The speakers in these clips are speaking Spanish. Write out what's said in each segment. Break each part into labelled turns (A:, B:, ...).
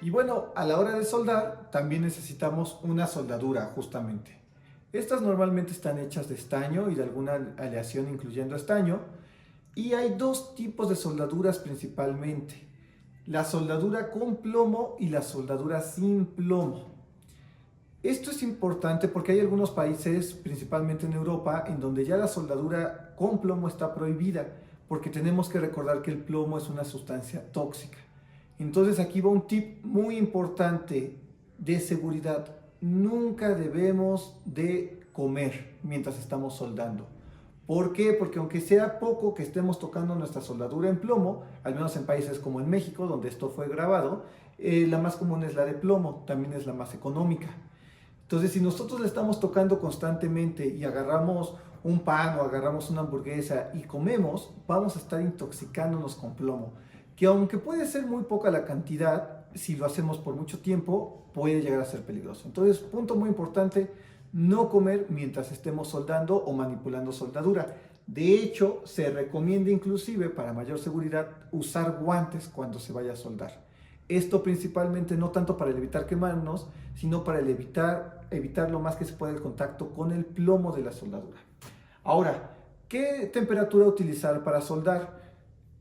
A: Y bueno, a la hora de soldar también necesitamos una soldadura justamente. Estas normalmente están hechas de estaño y de alguna aleación incluyendo estaño. Y hay dos tipos de soldaduras principalmente. La soldadura con plomo y la soldadura sin plomo. Esto es importante porque hay algunos países, principalmente en Europa, en donde ya la soldadura con plomo está prohibida, porque tenemos que recordar que el plomo es una sustancia tóxica. Entonces aquí va un tip muy importante de seguridad. Nunca debemos de comer mientras estamos soldando. ¿Por qué? Porque aunque sea poco que estemos tocando nuestra soldadura en plomo, al menos en países como en México, donde esto fue grabado, la más común es la de plomo, también es la más económica. Entonces, si nosotros le estamos tocando constantemente y agarramos un pan o agarramos una hamburguesa y comemos, vamos a estar intoxicándonos con plomo, que aunque puede ser muy poca la cantidad, si lo hacemos por mucho tiempo, puede llegar a ser peligroso. Entonces, punto muy importante, no comer mientras estemos soldando o manipulando soldadura. De hecho, se recomienda inclusive para mayor seguridad usar guantes cuando se vaya a soldar. Esto principalmente no tanto para evitar quemarnos, sino para evitar lo más que se pueda el contacto con el plomo de la soldadura. Ahora, ¿qué temperatura utilizar para soldar?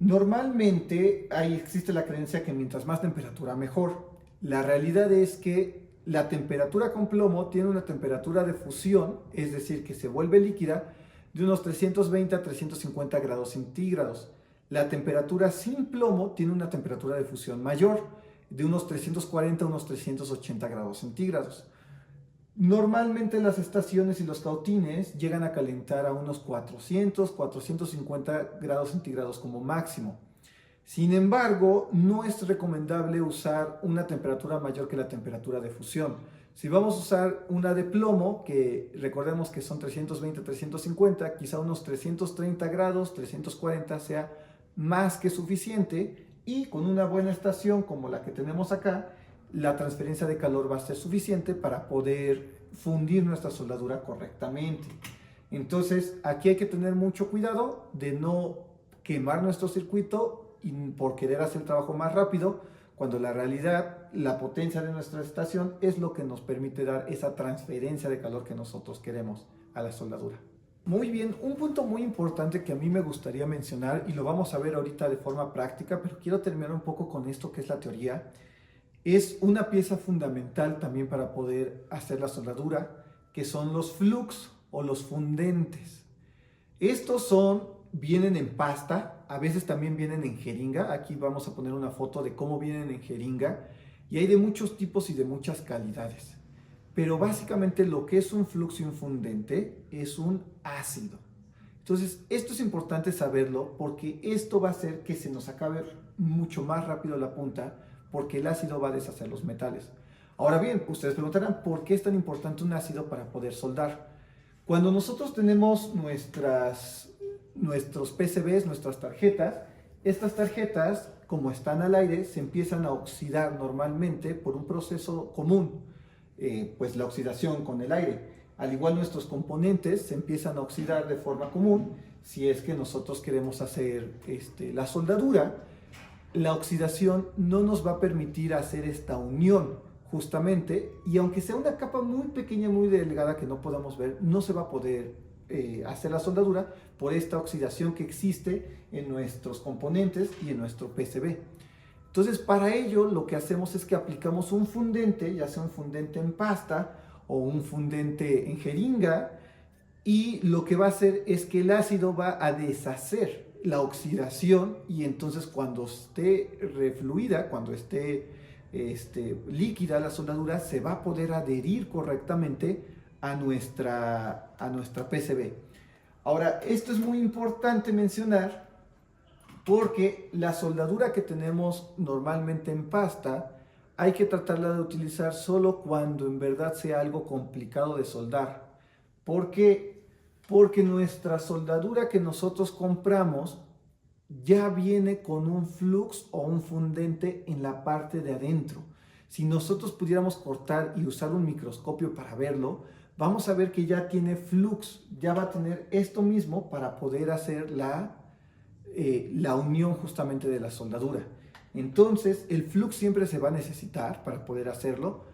A: Normalmente ahí existe la creencia que mientras más temperatura mejor. La realidad es que la temperatura con plomo tiene una temperatura de fusión, es decir, que se vuelve líquida, de unos 320 a 350 grados centígrados. La temperatura sin plomo tiene una temperatura de fusión mayor, de unos 340 a unos 380 grados centígrados. Normalmente las estaciones y los cautines llegan a calentar a unos 400, 450 grados centígrados como máximo. Sin embargo, no es recomendable usar una temperatura mayor que la temperatura de fusión. Si vamos a usar una de plomo, que recordemos que son 320, 350, quizá unos 330 grados, 340 sea más que suficiente, y con una buena estación como la que tenemos acá, la transferencia de calor va a ser suficiente para poder fundir nuestra soldadura correctamente. Entonces, aquí hay que tener mucho cuidado de no quemar nuestro circuito y por querer hacer el trabajo más rápido, cuando la realidad, la potencia de nuestra estación es lo que nos permite dar esa transferencia de calor que nosotros queremos a la soldadura. Muy bien, un punto muy importante que a mí me gustaría mencionar, y lo vamos a ver ahorita de forma práctica, pero quiero terminar un poco con esto que es la teoría, es una pieza fundamental también para poder hacer la soldadura, que son los flux o los fundentes. Estos vienen en pasta, a veces también vienen en jeringa. Aquí vamos a poner una foto de cómo vienen en jeringa, y hay de muchos tipos y de muchas calidades. Pero básicamente lo que es un flux y un fundente es un ácido. Entonces, esto es importante saberlo porque esto va a hacer que se nos acabe mucho más rápido la punta, porque el ácido va a deshacer los metales. Ahora bien, ustedes preguntarán, ¿por qué es tan importante un ácido para poder soldar? Cuando nosotros tenemos nuestros PCBs, nuestras tarjetas, estas tarjetas, como están al aire, se empiezan a oxidar normalmente por un proceso común, pues la oxidación con el aire. Al igual nuestros componentes se empiezan a oxidar de forma común. Si es que nosotros queremos hacer la soldadura, la oxidación no nos va a permitir hacer esta unión justamente, y aunque sea una capa muy pequeña, muy delgada que no podamos ver, no se va a poder hacer la soldadura por esta oxidación que existe en nuestros componentes y en nuestro PCB. Entonces, para ello lo que hacemos es que aplicamos un fundente, ya sea un fundente en pasta o un fundente en jeringa, y lo que va a hacer es que el ácido va a deshacer la oxidación, y entonces cuando esté refluida, cuando esté líquida la soldadura, se va a poder adherir correctamente a nuestra PCB. Ahora, esto es muy importante mencionar porque la soldadura que tenemos normalmente en pasta hay que tratarla de utilizar solo cuando en verdad sea algo complicado de soldar. ¿Por qué? Porque nuestra soldadura que nosotros compramos ya viene con un flux o un fundente en la parte de adentro. Si nosotros pudiéramos cortar y usar un microscopio para verlo, vamos a ver que ya tiene flux, ya va a tener esto mismo para poder hacer la unión justamente de la soldadura. Entonces, el flux siempre se va a necesitar para poder hacerlo,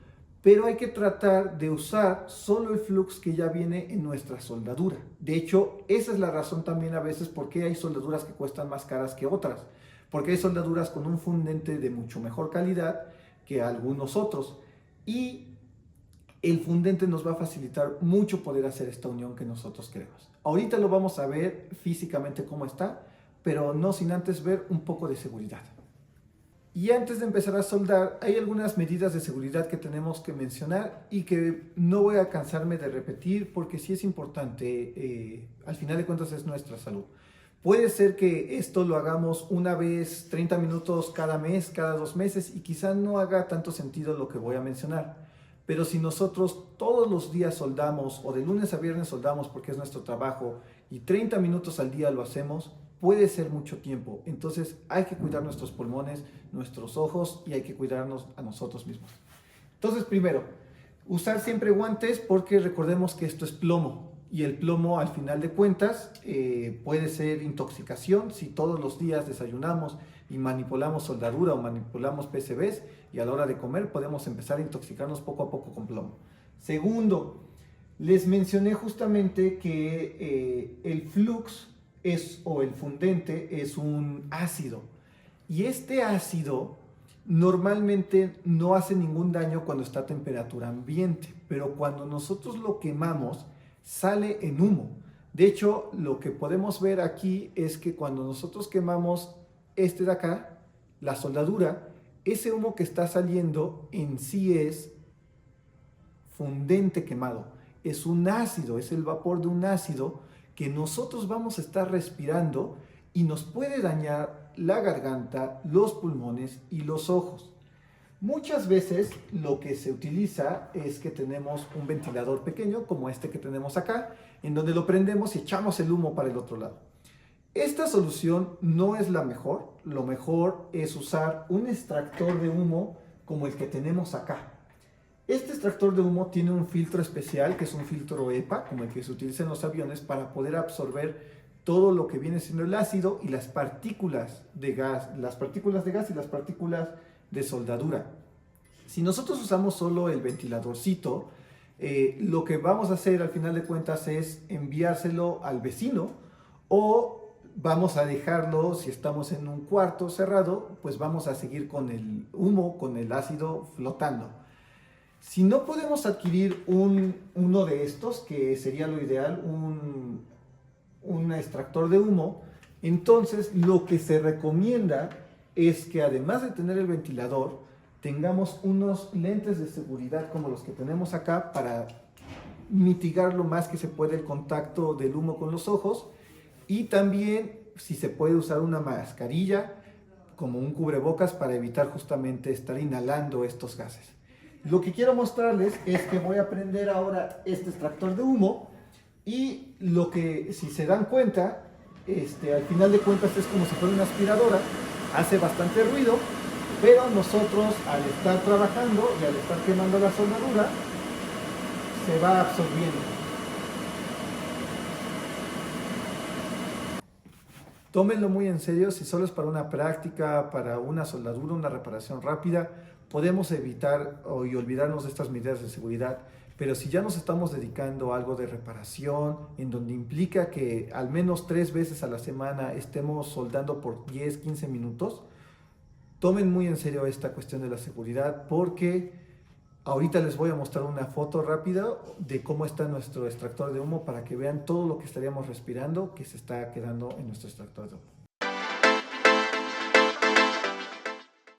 A: pero hay que tratar de usar solo el flux que ya viene en nuestra soldadura. De hecho, esa es la razón también a veces por qué hay soldaduras que cuestan más caras que otras, porque hay soldaduras con un fundente de mucho mejor calidad que algunos otros, y el fundente nos va a facilitar mucho poder hacer esta unión que nosotros queremos. Ahorita lo vamos a ver físicamente cómo está, pero no sin antes ver un poco de seguridad. Y antes de empezar a soldar, hay algunas medidas de seguridad que tenemos que mencionar y que no voy a cansarme de repetir porque sí es importante, al final de cuentas es nuestra salud. Puede ser que esto lo hagamos una vez 30 minutos cada mes, cada 2 meses, y quizá no haga tanto sentido lo que voy a mencionar. Pero si nosotros todos los días soldamos, o de lunes a viernes soldamos porque es nuestro trabajo, y 30 minutos al día lo hacemos, puede ser mucho tiempo. Entonces hay que cuidar nuestros pulmones, nuestros ojos, y hay que cuidarnos a nosotros mismos. Entonces, primero, usar siempre guantes, porque recordemos que esto es plomo. Y el plomo, al final de cuentas, puede ser intoxicación si todos los días desayunamos y manipulamos soldadura o manipulamos PCBs, y a la hora de comer podemos empezar a intoxicarnos poco a poco con plomo. Segundo, les mencioné justamente que el flux o el fundente es un ácido, y este ácido normalmente no hace ningún daño cuando está a temperatura ambiente, pero cuando nosotros lo quemamos sale en humo. De hecho, lo que podemos ver aquí es que cuando nosotros quemamos este de acá, la soldadura, ese humo que está saliendo en sí es fundente quemado, es un ácido, es el vapor de un ácido que nosotros vamos a estar respirando y nos puede dañar la garganta, los pulmones y los ojos. Muchas veces lo que se utiliza es que tenemos un ventilador pequeño como este que tenemos acá, en donde lo prendemos y echamos el humo para el otro lado. Esta solución no es la mejor. Lo mejor es usar un extractor de humo como el que tenemos acá. Este extractor de humo tiene un filtro especial, que es un filtro EPA, como el que se utiliza en los aviones, para poder absorber todo lo que viene siendo el ácido y las partículas de gas y las partículas de soldadura. Si nosotros usamos solo el ventiladorcito, lo que vamos a hacer al final de cuentas es enviárselo al vecino, o vamos a dejarlo, si estamos en un cuarto cerrado, pues vamos a seguir con el humo, con el ácido flotando. Si no podemos adquirir uno de estos, que sería lo ideal, un extractor de humo, entonces lo que se recomienda es que, además de tener el ventilador, tengamos unos lentes de seguridad como los que tenemos acá, para mitigar lo más que se puede el contacto del humo con los ojos, y también si se puede usar una mascarilla como un cubrebocas para evitar justamente estar inhalando estos gases. Lo que quiero mostrarles es que voy a prender ahora este extractor de humo, y lo que, si se dan cuenta, al final de cuentas es como si fuera una aspiradora, hace bastante ruido, pero nosotros, al estar trabajando y al estar quemando la soldadura, se va absorbiendo. Tómenlo muy en serio. Si solo es para una práctica, para una soldadura, una reparación rápida, podemos evitar y olvidarnos de estas medidas de seguridad. Pero si ya nos estamos dedicando a algo de reparación, en donde implica que al menos 3 veces a la semana estemos soldando por 10, 15 minutos, tomen muy en serio esta cuestión de la seguridad, porque ahorita les voy a mostrar una foto rápida de cómo está nuestro extractor de humo, para que vean todo lo que estaríamos respirando que se está quedando en nuestro extractor de humo.